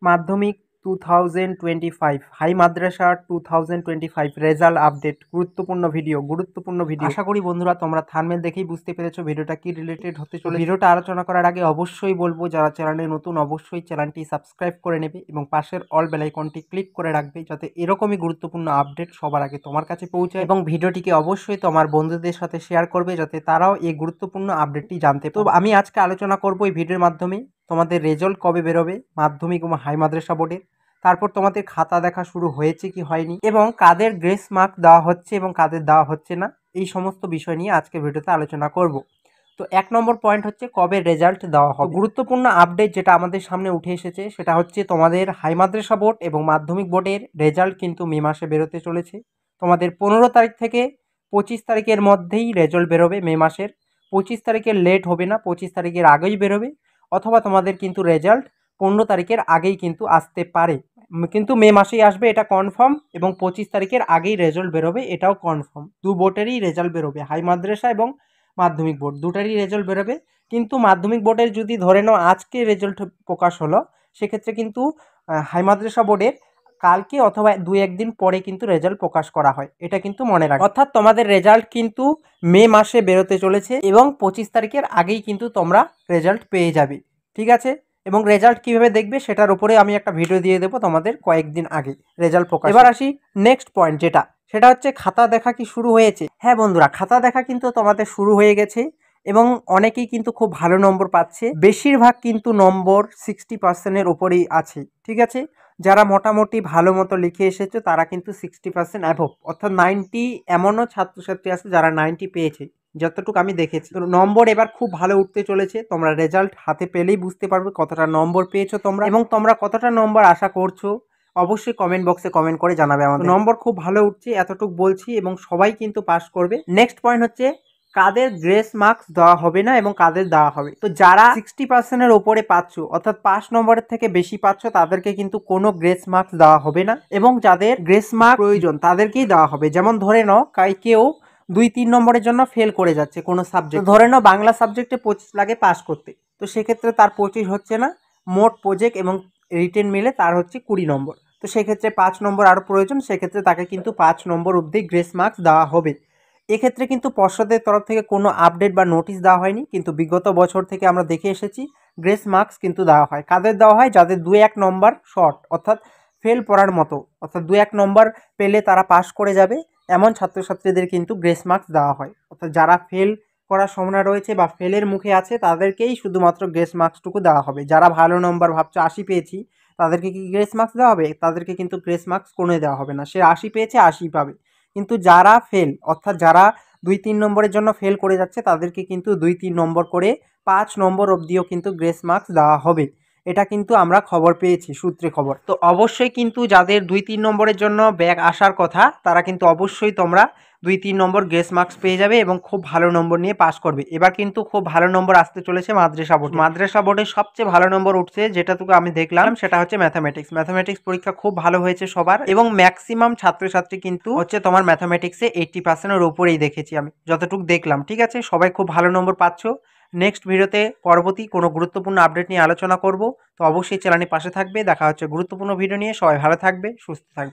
মাধ্যমিক 2025 হাই মাদ্রাসা 2025 result update. গুরুত্বপূর্ণ video. আশা করি বন্ধুরা তোমরা থাম্বনেল দেখেই বুঝতে পেরেছো ভিডিওটা কি রিলেটেড হতে চলেছে। ভিডিওটা আলোচনা করার আগে অবশ্যই বলবো যারা চ্যানেলে নতুন অবশ্যই চ্যানেলটি সাবস্ক্রাইব করে নেবে এবং পাশের অল বেল আইকনটি ক্লিক করে রাখবে যাতে এরকমই গুরুত্বপূর্ণ আপডেট সবার আগে তোমার কাছে পৌঁছায়, এবং ভিডিওটিকে অবশ্যই তোমার বন্ধুদের সাথে শেয়ার করবে যাতে তারাও এই গুরুত্বপূর্ণ আপডেটটি জানতে পারে। তো আমি আজকে আলোচনা করব এই ভিডিওর মাধ্যমে তোমাদের রেজাল্ট কবে বেরোবে মাধ্যমিক এবং হাই মাদ্রাসা বোর্ডের, তারপর তোমাদের খাতা দেখা শুরু হয়েছে কি হয়নি, এবং কাদের গ্রেস মার্ক দেওয়া হচ্ছে এবং কাদের দেওয়া হচ্ছে না, এই সমস্ত বিষয় নিয়ে আজকে ভিডিওতে আলোচনা করব। তো 1 নম্বর পয়েন্ট হচ্ছে কবে রেজাল্ট দেওয়া হবে। গুরুত্বপূর্ণ আপডেট যেটা আমাদের সামনে উঠে এসেছে সেটা হচ্ছে তোমাদের হাই মাদ্রাসা বোর্ড এবং মাধ্যমিক বোর্ডের রেজাল্ট কিন্তু মে মাসে বেরোতে চলেছে। তোমাদের 15 তারিখ থেকে 25 তারিখের মধ্যেই রেজাল্ট বেরোবে মে মাসের। 25 তারিখের লেট হবে না, 25 তারিখের আগেই বেরোবে, অথবা তোমাদের কিন্তু রেজাল্ট 15 তারিখের আগেই কিন্তু আসতে পারে, কিন্তু মে মাসেই আসবে এটা কনফার্ম, এবং 25 তারিখের আগেই রেজাল্ট বেরোবে এটাও কনফার্ম। দু বোর্ডেরই রেজাল্ট বেরোবে, হাই মাদ্রাসা এবং মাধ্যমিক বোর্ড দুটারই রেজাল্ট বেরোবে। কিন্তু মাধ্যমিক বোর্ডের যদি ধরে নাও আজকে রেজাল্ট প্রকাশ হলো, সেক্ষেত্রে কিন্তু হাই মাদ্রাসা বোর্ডের কালকে অথবা 2-1 দিন পরে কিন্তু রেজাল্ট প্রকাশ করা হয়, এটা কিন্তু মনে রাখবে। অর্থাৎ তোমাদের রেজাল্ট কিন্তু মে মাসে বেরোতে চলেছে এবং 25 তারিখের আগেই কিন্তু তোমরা রেজাল্ট পেয়ে যাবে, ঠিক আছে। এবং রেজাল্ট কীভাবে দেখবে সেটার উপরে আমি একটা ভিডিও দিয়ে দেবো তোমাদের কয়েকদিন আগে রেজাল্ট প্রকাশ। এবার আসি নেক্সট পয়েন্ট সেটা হচ্ছে খাতা দেখা কি শুরু হয়েছে। হ্যাঁ বন্ধুরা, খাতা দেখা কিন্তু তোমাদের শুরু হয়ে গেছে এবং অনেকেই কিন্তু খুব ভালো নম্বর পাচ্ছে। বেশিরভাগ কিন্তু নম্বর 60%-এর ওপরেই আছে, ঠিক আছে। যারা মোটামুটি ভালো মতো লিখে এসেছে তারা কিন্তু 60% অ্যাভব, অর্থাৎ 90, এমনও ছাত্রছাত্রী আছে যারা 90 পেয়েছে, যতটুকু আমি দেখেছি। তো নম্বর এবার খুব ভালো উঠতে চলেছে, তোমরা রেজাল্ট হাতে পেলেই বুঝতে পারবে কতটা নম্বর পেয়েছো তোমরা, এবং তোমরা কতটা নম্বর আশা করছো অবশ্যই কমেন্ট বক্সে কমেন্ট করে জানাবে আমাদের। নম্বর খুব ভালো উঠছে এতটুকু বলছি, এবং সবাই কিন্তু পাস করবে। নেক্সট পয়েন্ট হচ্ছে কাদের গ্রেস মার্কস দেওয়া হবে না এবং কাদের দেওয়া হবে। তো যারা 60%-এর ওপরে পাচ্ছ, অর্থাৎ 5 নম্বরের থেকে বেশি পাচ্ছ, তাদেরকে কিন্তু কোনো গ্রেস মার্কস দেওয়া হবে না, এবং যাদের গ্রেস মার্ক প্রয়োজন তাদেরকেই দেওয়া হবে। যেমন ধরে নাও কেউ 2-3 নম্বরের জন্য ফেল করে যাচ্ছে কোনো সাবজেক্ট, ধরে নাও বাংলা সাবজেক্টে 25 লাগে পাস করতে, তো সেক্ষেত্রে তার 25 হচ্ছে না, মোট প্রজেক্ট এবং রিটেন মিলে তার হচ্ছে 20 নম্বর। তো সেক্ষেত্রে 5 নম্বর আরও প্রয়োজন, সেক্ষেত্রে তাকে কিন্তু 5 নম্বর অবধি গ্রেস মার্কস দেওয়া হবে। এক্ষেত্রে কিন্তু পর্ষদের তরফ থেকে কোনো আপডেট বা নোটিশ দেওয়া হয়নি, কিন্তু বিগত বছর থেকে আমরা দেখে এসেছি গ্রেস মার্কস কিন্তু দেওয়া হয়। কাদের দেওয়া হয়? যাদের 2-1 নম্বর শর্ট, অর্থাৎ ফেল পড়ার মতো, অর্থাৎ 2-1 নম্বর পেলে তারা পাস করে যাবে, এমন ছাত্রছাত্রীদের কিন্তু গ্রেস মার্কস দেওয়া হয়। অর্থাৎ যারা ফেল করার সম্ভাবনা রয়েছে বা ফেলের মুখে আছে তাদেরকেই শুধুমাত্র গ্রেস মার্কসটুকু দেওয়া হবে। যারা ভালো নম্বর ভাবছো 80 পেয়েছি, তাদেরকে কি গ্রেস মার্কস দেওয়া হবে? তাদেরকে কিন্তু গ্রেস মার্কস কোনোই দেওয়া হবে না, সে 80 পেয়েছে 80 পাবে। কিন্তু যারা ফেল, অর্থাৎ যারা 2-3 নম্বরের জন্য ফেল করে যাচ্ছে, তাদেরকে কিন্তু 2-3 নম্বর করে 5 নম্বর অবধিও কিন্তু গ্রেস মার্কস দেওয়া হবে। এটা কিন্তু আমরা খবর পেয়েছি, সূত্রে খবর। তো অবশ্যই কিন্তু যাদের 2-3 নম্বরের জন্য ব্যাক আসার কথা, তারা কিন্তু অবশ্যই তোমরা 2-3 নম্বর গ্রেস মার্কস পেয়ে যাবে এবং খুব ভালো নম্বর নিয়ে পাস করবে। এবার কিন্তু খুব ভালো নম্বর আসতে চলেছে মাদ্রাসা বোর্ড। মাদ্রাসা বোর্ডে সবচেয়ে ভালো নম্বর উঠছে যেটাটুকু আমি দেখলাম সেটা হচ্ছে ম্যাথামেটিক্স পরীক্ষা খুব ভালো হয়েছে সবার, এবং ম্যাক্সিমাম ছাত্রছাত্রী কিন্তু হচ্ছে তোমার ম্যাথামেটিক্সে 80%-এর উপরেই দেখেছি আমি যতটুকু দেখলাম, ঠিক আছে। সবাই খুব ভালো নম্বর পাচ্ছ। নেক্সট ভিডিওতে পরবর্তী কোনো গুরুত্বপূর্ণ আপডেট নিয়ে আলোচনা করব, তো অবশ্যই চ্যানেলের পাশে থাকবে। দেখা হচ্ছে গুরুত্বপূর্ণ ভিডিও নিয়ে। সবাই ভালো থাকবে, সুস্থ থাকবে।